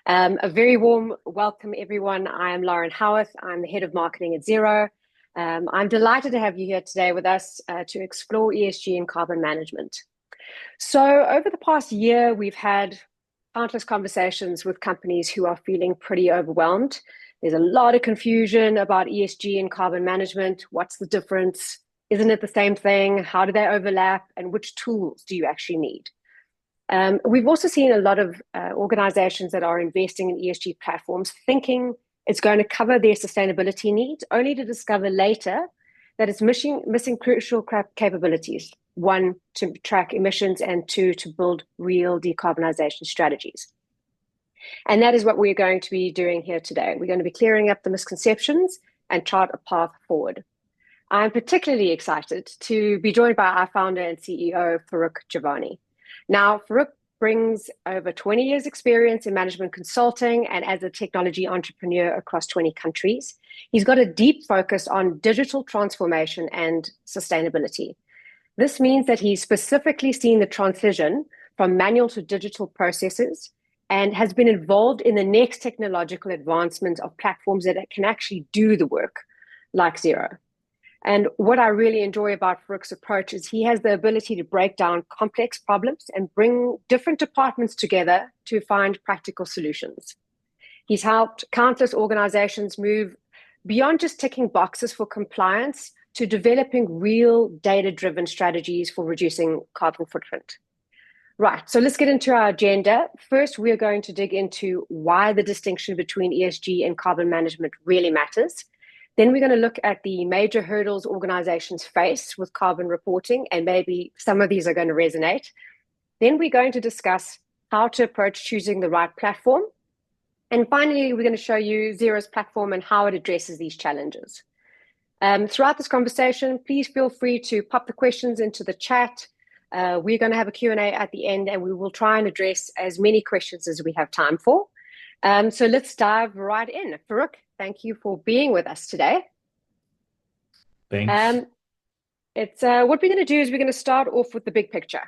A very warm welcome, everyone. I am Lauren Haworth. I'm the head of marketing at Zeroe. I'm delighted to have you here today with us to explore ESG and carbon management. So, over the past year, we've had countless conversations with companies who are feeling pretty overwhelmed. There's a lot of confusion about ESG and carbon management. What's the difference? Isn't it the same thing? How do they overlap? And which tools do you actually need? We've also seen a lot of organizations that are investing in ESG platforms thinking it's going to cover their sustainability needs, only to discover later that it's missing crucial capabilities. One, to track emissions, and two, to build real decarbonization strategies. And that is what we're going to be doing here today. We're going to be clearing up the misconceptions and chart a path forward. I'm particularly excited to be joined by our founder and CEO, Farouk Jivani. Now, Farouk brings over 20 years experience in management consulting and as a technology entrepreneur across 20 countries. He's got a deep focus on digital transformation and sustainability. This means that he's specifically seen the transition from manual to digital processes and has been involved in the next technological advancement of platforms that can actually do the work, like Zeroe. And what I really enjoy about Farouk's approach is he has the ability to break down complex problems and bring different departments together to find practical solutions. He's helped countless organizations move beyond just ticking boxes for compliance to developing real data-driven strategies for reducing carbon footprint. Right, so let's get into our agenda. First, we're going to dig into why the distinction between ESG and carbon management really matters. Then we're going to look at the major hurdles organizations face with carbon reporting, and maybe some of these are going to resonate. Then we're going to discuss how to approach choosing the right platform. And finally, we're going to show you Zeroe's platform and how it addresses these challenges. Throughout this conversation, please feel free to pop the questions into the chat. We're going to have a Q&A at the end, and we will try and address as many questions as we have time for. So let's dive right in. Farouk, thank you for being with us today. Thanks. What we're going to do is we're going to start off with the big picture.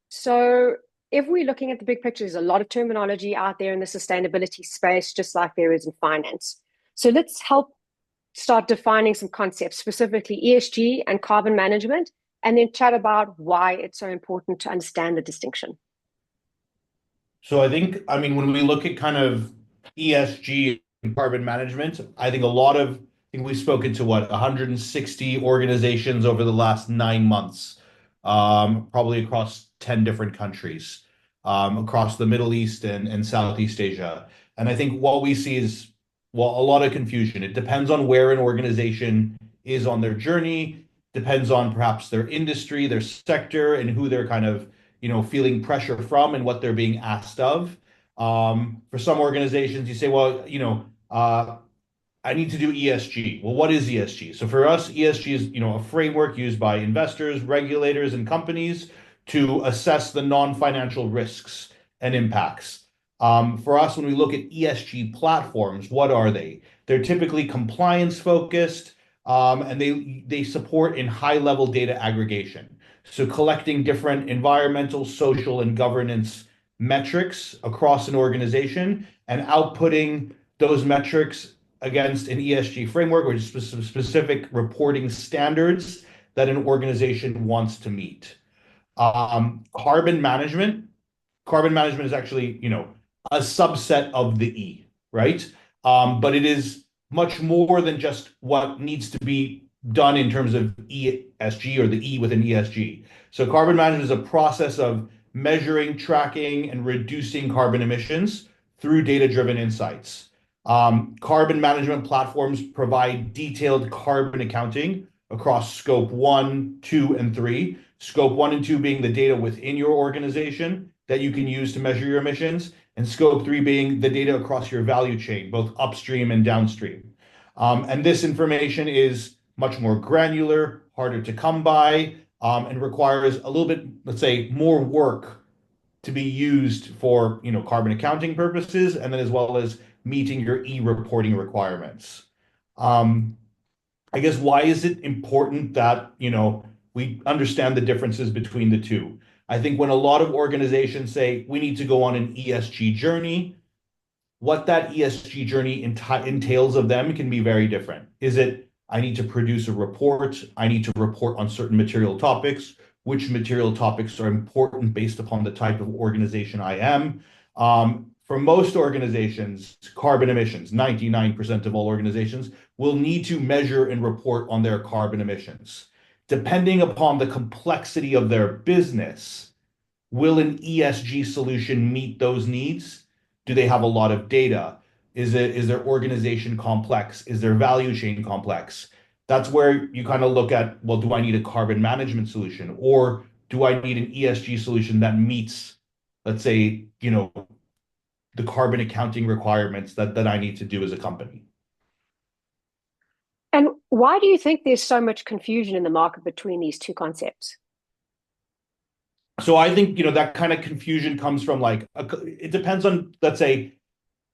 So if we're looking at the big picture, there's a lot of terminology out there in the sustainability space, just like there is in finance. So let's help start defining some concepts, specifically ESG and carbon management, and then chat about why it's so important to understand the distinction. So when we look at kind of ESG and carbon management, I think we've spoken to 160 organizations over the last 9 months, probably across 10 different countries, across the Middle East and Southeast Asia. And I think what we see is, a lot of confusion. It depends on where an organization is on their journey, depends on perhaps their industry, their sector, and who they're kind of feeling pressure from and what they're being asked of. For some organizations, you say, I need to do ESG. Well, what is ESG? So for us, ESG is a framework used by investors, regulators, and companies to assess the non-financial risks and impacts. For us, when we look at ESG platforms, what are they? They're typically compliance focused, and they support in high-level data aggregation. So collecting different environmental, social, and governance metrics across an organization and outputting those metrics against an ESG framework or specific reporting standards that an organization wants to meet. Carbon management is actually, a subset of the E, right? But it is much more than just what needs to be done in terms of ESG or the E within ESG. So carbon management is a process of measuring, tracking, and reducing carbon emissions through data-driven insights. Carbon management platforms provide detailed carbon accounting across scope 1, 2, and 3. Scope 1 and 2 being the data within your organization that you can use to measure your emissions, and scope 3 being the data across your value chain, both upstream and downstream. And this information is much more granular, harder to come by, and requires a little bit, let's say, more work to be used for carbon accounting purposes, and then as well as meeting your e-reporting requirements. I guess why is it important that we understand the differences between the two? I think when a lot of organizations say we need to go on an ESG journey, what that ESG journey entails of them can be very different. Is it, I need to produce a report, I need to report on certain material topics, which material topics are important based upon the type of organization I am. For most organizations, carbon emissions, 99% of all organizations will need to measure and report on their carbon emissions. Depending upon the complexity of their business, will an ESG solution meet those needs? Do they have a lot of data? Is their organization complex? Is their value chain complex? That's where you kind of look at, well, do I need a carbon management solution, or do I need an ESG solution that meets, let's say, the carbon accounting requirements that I need to do as a company? And why do you think there's so much confusion in the market between these two concepts? So I think, that kind of confusion comes from it depends on, let's say,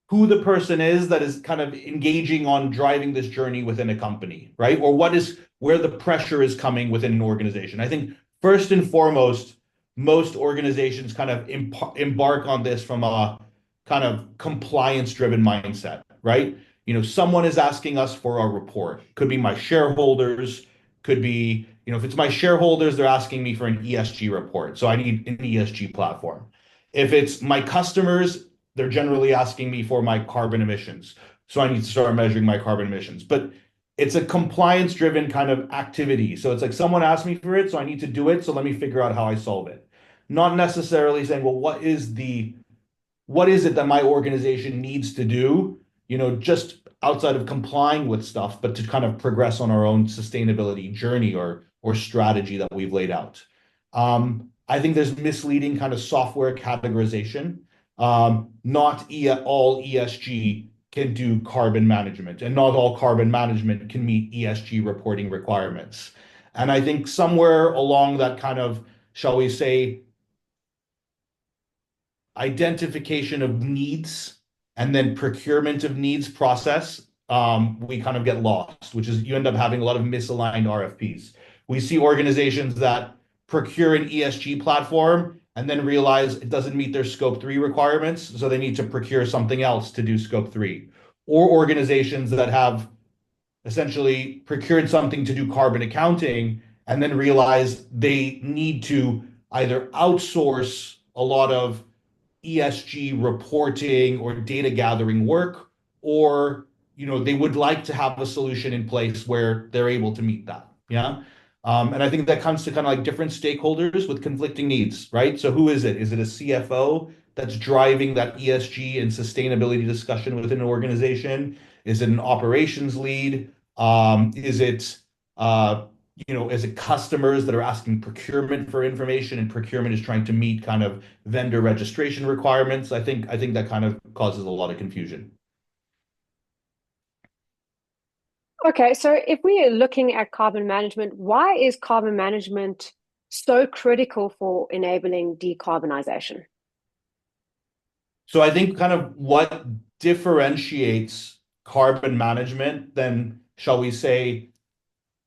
who the person is that is kind of engaging on driving this journey within a company, right? Or where the pressure is coming within an organization. I think first and foremost, most organizations kind of embark on this from a kind of compliance-driven mindset, right? Someone is asking us for a report. Could be my shareholders, could be, if it's my shareholders, they're asking me for an ESG report. So I need an ESG platform. If it's my customers, they're generally asking me for my carbon emissions. So I need to start measuring my carbon emissions. But it's a compliance-driven kind of activity. So it's like someone asked me for it, so I need to do it. So let me figure out how I solve it. Not necessarily saying, well, what is it that my organization needs to do, just outside of complying with stuff, but to kind of progress on our own sustainability journey or strategy that we've laid out. I think there's misleading kind of software categorization. Not all ESG can do carbon management, and not all carbon management can meet ESG reporting requirements. And I think somewhere along that kind of, shall we say, identification of needs and then procurement of needs process, we kind of get lost, which is you end up having a lot of misaligned RFPs. We see organizations that procure an ESG platform and then realize it doesn't meet their scope 3 requirements, so they need to procure something else to do scope 3. Or organizations that have essentially procured something to do carbon accounting and then realize they need to either outsource a lot of ESG reporting or data gathering work, or they would like to have a solution in place where they're able to meet that. Yeah. And I think that comes to kind of like different stakeholders with conflicting needs, right? So who is it? Is it a CFO that's driving that ESG and sustainability discussion within an organization? Is it an operations lead? Is it customers that are asking procurement for information, and procurement is trying to meet kind of vendor registration requirements? I think that kind of causes a lot of confusion. Okay, so if we are looking at carbon management, why is carbon management so critical for enabling decarbonization? So I think kind of what differentiates carbon management than, shall we say,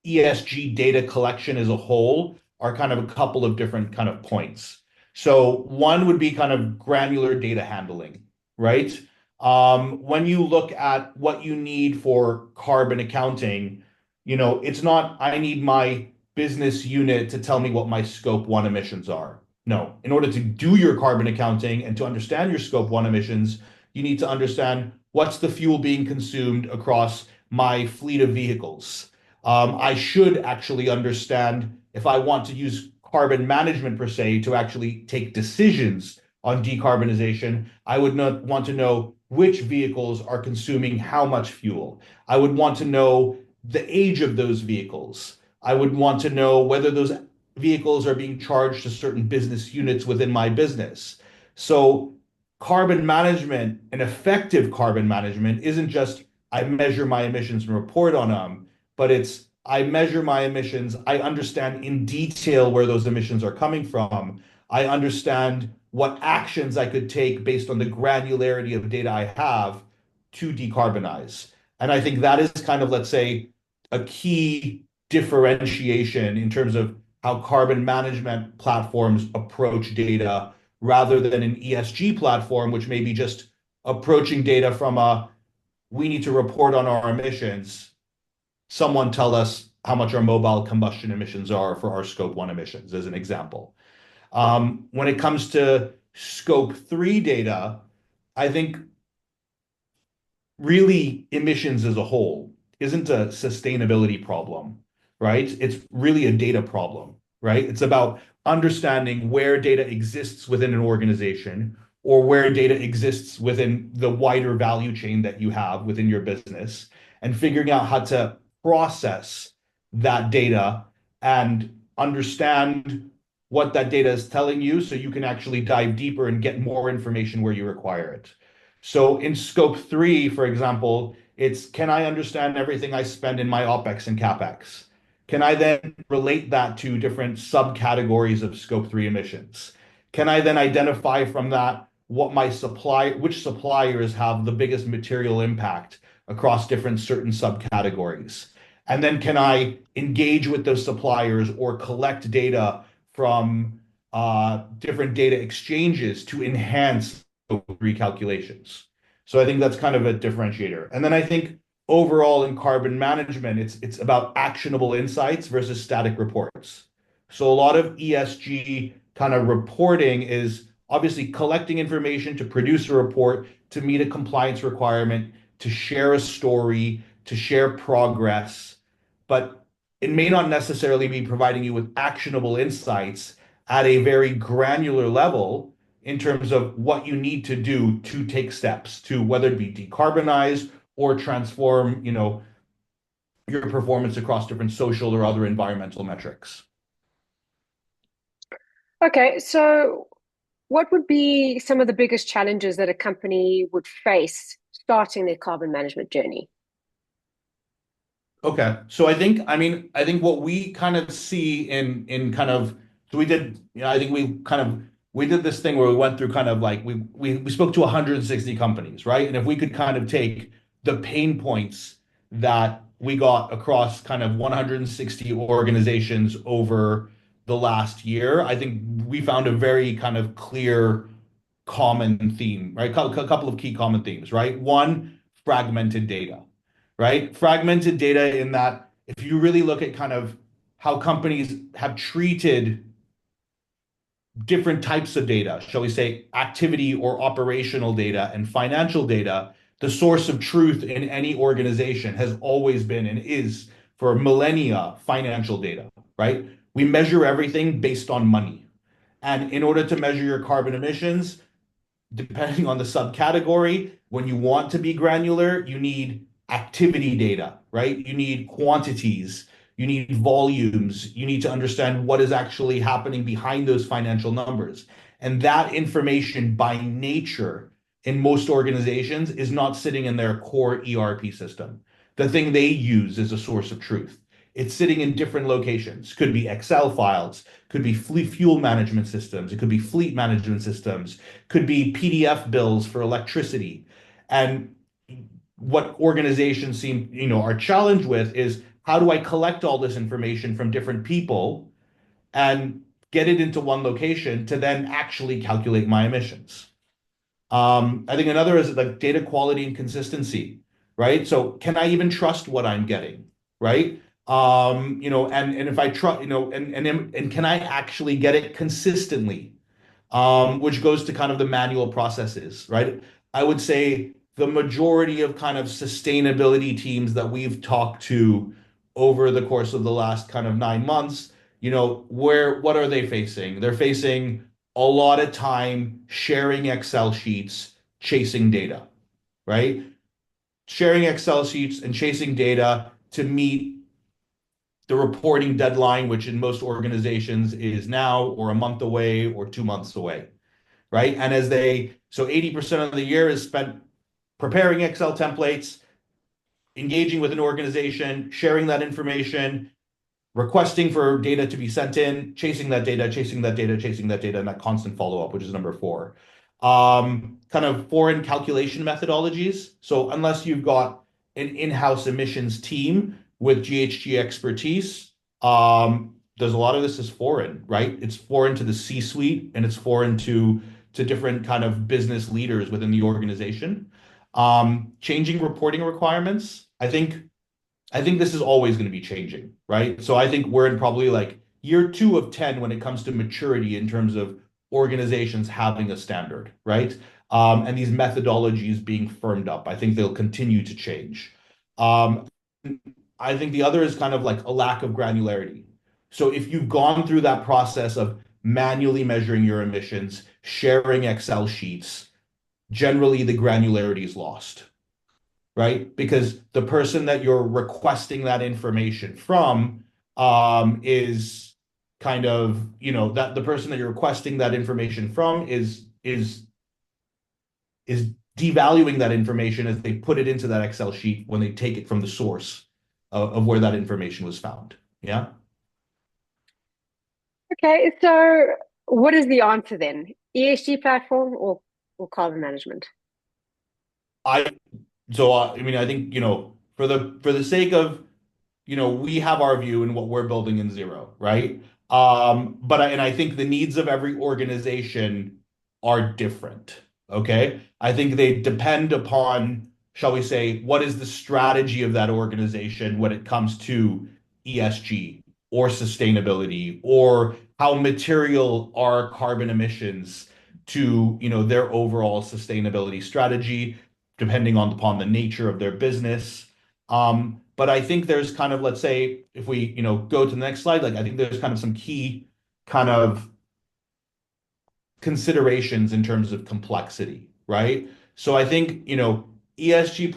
ESG data collection as a whole are kind of a couple of different kind of points. So one would be kind of granular data handling, right? When you look at what you need for carbon accounting, it's not, I need my business unit to tell me what my scope 1 emissions are. No, in order to do your carbon accounting and to understand your scope 1 emissions, you need to understand what's the fuel being consumed across my fleet of vehicles. I should actually understand, if I want to use carbon management per se to actually take decisions on decarbonization, I would not want to know which vehicles are consuming how much fuel. I would want to know the age of those vehicles. I would want to know whether those vehicles are being charged to certain business units within my business. So carbon management and effective carbon management isn't just I measure my emissions and report on them, but it's I measure my emissions. I understand in detail where those emissions are coming from. I understand what actions I could take based on the granularity of data I have to decarbonize. And I think that is kind of, let's say, a key differentiation in terms of how carbon management platforms approach data rather than an ESG platform, which may be just approaching data from a, we need to report on our emissions. Someone tell us how much our mobile combustion emissions are for our scope 1 emissions, as an example. When it comes to scope 3 data, I think really emissions as a whole isn't a sustainability problem, right? It's really a data problem, right? It's about understanding where data exists within an organization or where data exists within the wider value chain that you have within your business, and figuring out how to process that data and understand what that data is telling you so you can actually dive deeper and get more information where you require it. So in scope 3, for example, it's, can I understand everything I spend in my OpEx and CapEx? Can I then relate that to different subcategories of scope 3 emissions? Can I then identify from that what my supply, which suppliers have the biggest material impact across different certain subcategories? And then can I engage with those suppliers or collect data from different data exchanges to enhance recalculations? So I think that's kind of a differentiator. And then I think overall in carbon management, it's about actionable insights versus static reports. So a lot of ESG kind of reporting is obviously collecting information to produce a report, to meet a compliance requirement, to share a story, to share progress, but it may not necessarily be providing you with actionable insights at a very granular level in terms of what you need to do to take steps to whether it be decarbonize or transform, your performance across different social or other environmental metrics. Okay, so what would be some of the biggest challenges that a company would face starting their carbon management journey? Okay. So I think what we kind of see in kind of, so we did, I think we did this thing where we went through kind of like we spoke to 160 companies, right? And if we could kind of take the pain points that we got across kind of 160 organizations over the last year, I think we found a very kind of clear common theme, right? A couple of key common themes, right? One, fragmented data, right? Fragmented data in that if you really look at kind of how companies have treated different types of data, shall we say activity or operational data and financial data, the source of truth in any organization has always been and is for millennia financial data, right? We measure everything based on money. And in order to measure your carbon emissions, depending on the subcategory, when you want to be granular, you need activity data, right? You need quantities, you need volumes, you need to understand what is actually happening behind those financial numbers. And that information by nature in most organizations is not sitting in their core ERP system. The thing they use is a source of truth. It's sitting in different locations. Could be Excel files, could be fuel management systems, it could be fleet management systems, could be PDF bills for electricity. And what organizations seem, are challenged with is how do I collect all this information from different people and get it into one location to then actually calculate my emissions? I think another is like data quality and consistency, right? So can I even trust what I'm getting, right? And if I trust, and can I actually get it consistently? Which goes to kind of the manual processes, right? I would say the majority of kind of sustainability teams that we've talked to over the course of the last kind of 9 months, what are they facing? They're facing a lot of time sharing Excel sheets, chasing data, right? Sharing Excel sheets and chasing data to meet the reporting deadline, which in most organizations is now or a month away or 2 months away, right? And so 80% of the year is spent preparing Excel templates, engaging with an organization, sharing that information, requesting for data to be sent in, chasing that data, chasing that data, chasing that data, and that constant follow-up, which is number 4. Kind of foreign calculation methodologies. So unless you've got an in-house emissions team with GHG expertise, there's a lot of this is foreign, right? It's foreign to the C-suite and it's foreign to to different kind of business leaders within the organization. Changing reporting requirements. I think this is always going to be changing, right? So I think we're in probably like year 2 of 10 when it comes to maturity in terms of organizations having a standard, right? And these methodologies being firmed up. I think they'll continue to change. Um, I think the other is kind of like a lack of granularity. So if you've gone through that process of manually measuring your emissions, sharing Excel sheets, generally the granularity is lost, right? Because the person that you're requesting that information from is kind of, that the person that you're requesting that information from is devaluing that information as they put it into that Excel sheet when they take it from the source of where that information was found. Yeah. Okay, so what is the answer then? ESG platform or carbon management? I I mean, I think, for the sake of, we have our view in what we're building in Zeroe, right? And I think the needs of every organization are different. Okay. I think they depend upon, shall we say, what is the strategy of that organization when it comes to ESG or sustainability, or how material are carbon emissions to, their overall sustainability strategy, depending upon the nature of their business. But I think there's kind of, let's say, if we, go to the next slide, like I think there's kind of some key kind of considerations in terms of complexity, right? So I think, ESG,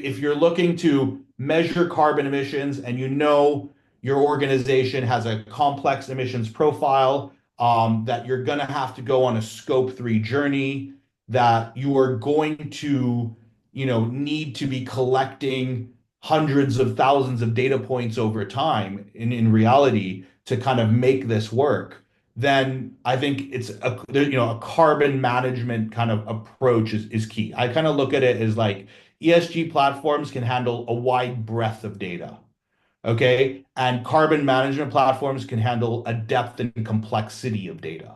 if you're looking to measure carbon emissions and your organization has a complex emissions profile, that you're going to have to go on a scope 3 journey, that you are going to, need to be collecting hundreds of thousands of data points over time in reality to kind of make this work, then I think it's a carbon management kind of approach is key. I kind of look at it as like ESG platforms can handle a wide breadth of data. Okay. And carbon management platforms can handle a depth and complexity of data.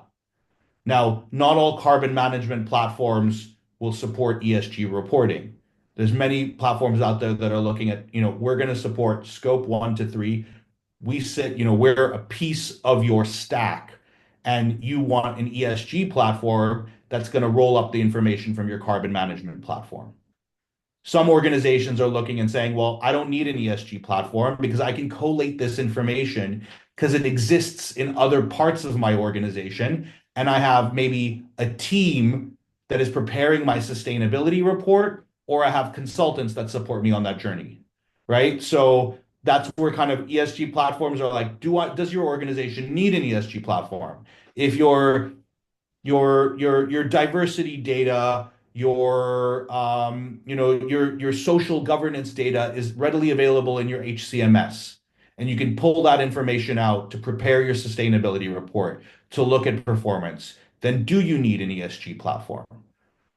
Now, not all carbon management platforms will support ESG reporting. There's many platforms out there that are looking at, we're going to support scope 1 to 3. We're a piece of your stack, and you want an ESG platform that's going to roll up the information from your carbon management platform. Some organizations are looking and saying, well, I don't need an ESG platform because I can collate this information because it exists in other parts of my organization. And I have maybe a team that is preparing my sustainability report, or I have consultants that support me on that journey, right? So that's where kind of ESG platforms are like, does your organization need an ESG platform? If your diversity data, your social governance data is readily available in your HCMS, and you can pull that information out to prepare your sustainability report, to look at performance, then do you need an ESG platform?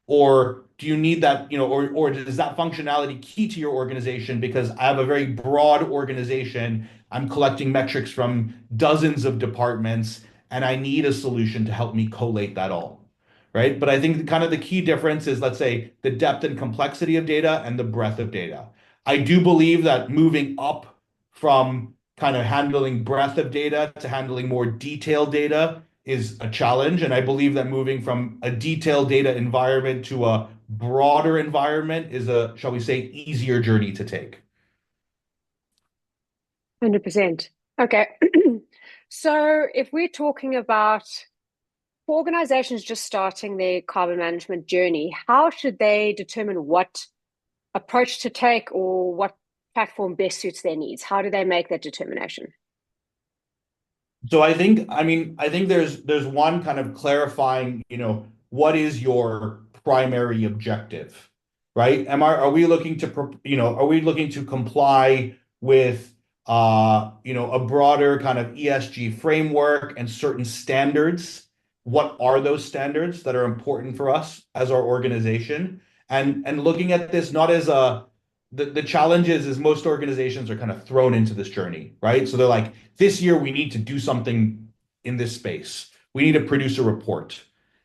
Or do you need that, or is that functionality key to your organization? Because I have a very broad organization, I'm collecting metrics from dozens of departments, and I need a solution to help me collate that all, right? But I think kind of the key difference is, let's say, the depth and complexity of data and the breadth of data. I do believe that moving up from kind of handling breadth of data to handling more detailed data is a challenge. And I believe that moving from a detailed data environment to a broader environment is a, shall we say, easier journey to take. 100%. Okay. So if we're talking about for organizations just starting their carbon management journey, how should they determine what approach to take or what platform best suits their needs? How do they make that determination? So I think there's one kind of clarifying, what is your primary objective, right? Are we looking to, are we looking to comply with, a broader kind of ESG framework and certain standards? What are those standards that are important for us as our organization? And looking at this not as the challenge is most organizations are kind of thrown into this journey, right? So they're like, this year we need to do something in this space. We need to produce a report.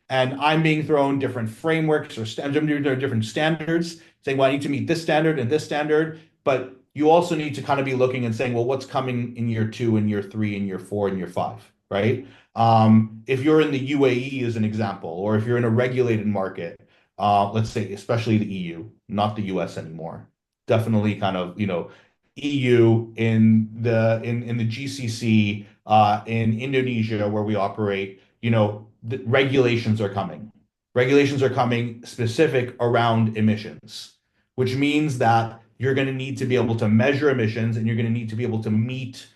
and I'm being thrown different frameworks or different standards, saying, well, I need to meet this standard and this standard. But you also need to kind of be looking and saying, well, what's coming in year two and year three and year four and year five, right? If you're in the UAE as an example, or if you're in a regulated market, let's say especially the EU, not the US anymore, definitely kind of, EU in the GCC, in Indonesia where we operate, the regulations are coming. Regulations are coming specific around emissions, which means that you're going to need to be able to measure emissions and you're going to need to be able to meet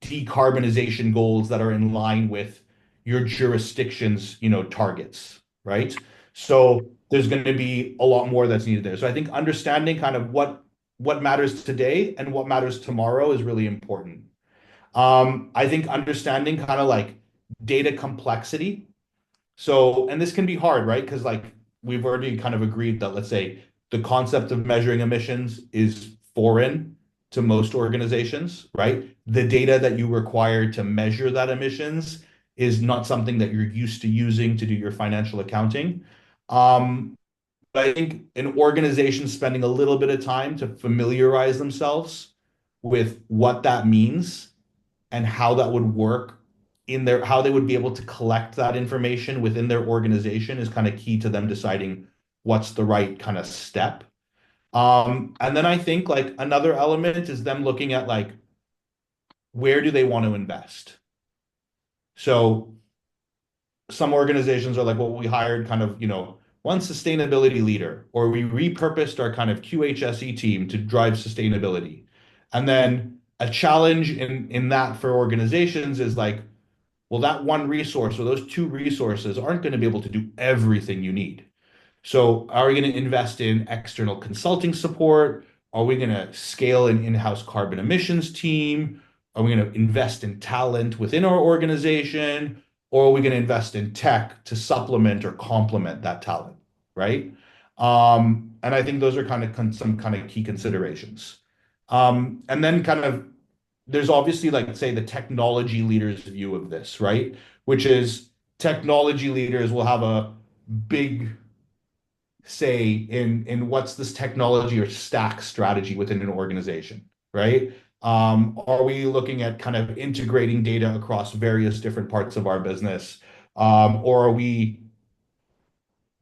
decarbonization goals that are in line with your jurisdiction's, targets, right? So there's going to be a lot more that's needed there. So I think understanding kind of what matters today and what matters tomorrow is really important. I think understanding kind of like data complexity. So, and this can be hard, right? Because like we've already kind of agreed that, let's say, the concept of measuring emissions is foreign to most organizations, right? The data that you require to measure that emissions is not something that you're used to using to do your financial accounting. But I think an organization spending a little bit of time to familiarize themselves with what that means and how that would work how they would be able to collect that information within their organization is kind of key to them deciding what's the right kind of step. And then I think like another element is them looking at like where do they want to invest? So some organizations are like, well, we hired kind of, one sustainability leader, or we repurposed our kind of QHSE team to drive sustainability. And then a challenge in that for organizations is like, well, that one resource or those two resources aren't going to be able to do everything you need. So are we going to invest in external consulting support? Are we going to scale an in-house carbon emissions team? Are we going to invest in talent within our organization? Or are we going to invest in tech to supplement or complement that talent, right? And I think those are kind of some kind of key considerations. And then kind of there's obviously like say the technology leaders view of this, right? Which is technology leaders will have a big say in what's this technology or stack strategy within an organization, right? Are we looking at kind of integrating data across various different parts of our business? Or are we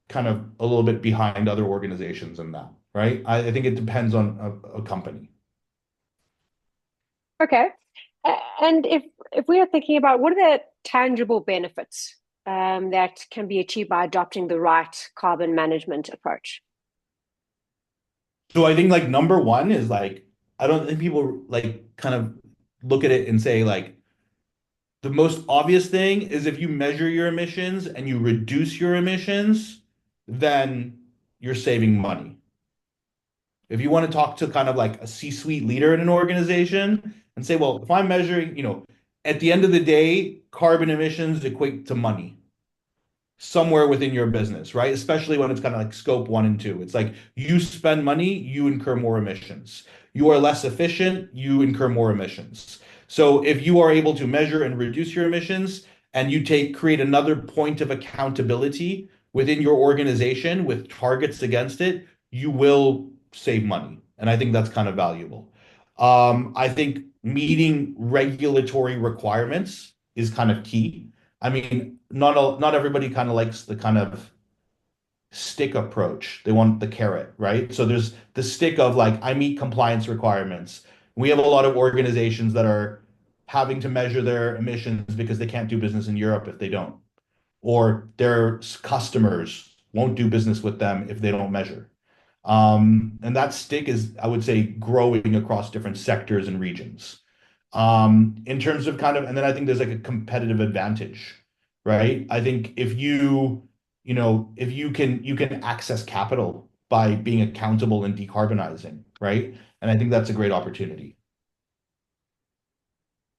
kind of a little bit behind other organizations in that, right? I think it depends on a company. Okay. And if we are thinking about what are the tangible benefits that can be achieved by adopting the right carbon management approach? So I think like number one is like I don't think people like kind of look at it and say like the most obvious thing is if you measure your emissions and you reduce your emissions, then you're saving money. If you want to talk to kind of like a C-suite leader in an organization and say, well, if I'm measuring, at the end of the day, carbon emissions equate to money somewhere within your business, right? Especially when it's kind of like scope one and two. It's like you spend money, you incur more emissions. You are less efficient, you incur more emissions. So if you are able to measure and reduce your emissions and you create another point of accountability within your organization with targets against it, you will save money. And I think that's kind of valuable. I think meeting regulatory requirements is kind of key. I mean, not everybody kind of likes the kind of stick approach. They want the carrot, right? So there's the stick of like, I meet compliance requirements. We have a lot of organizations that are having to measure their emissions because they can't do business in Europe if they don't, or their customers won't do business with them if they don't measure. And that stick is, I would say, growing across different sectors and regions. In terms of kind of, and then I think there's like a competitive advantage, right? I think if you can access capital by being accountable and decarbonizing, right? And I think that's a great opportunity.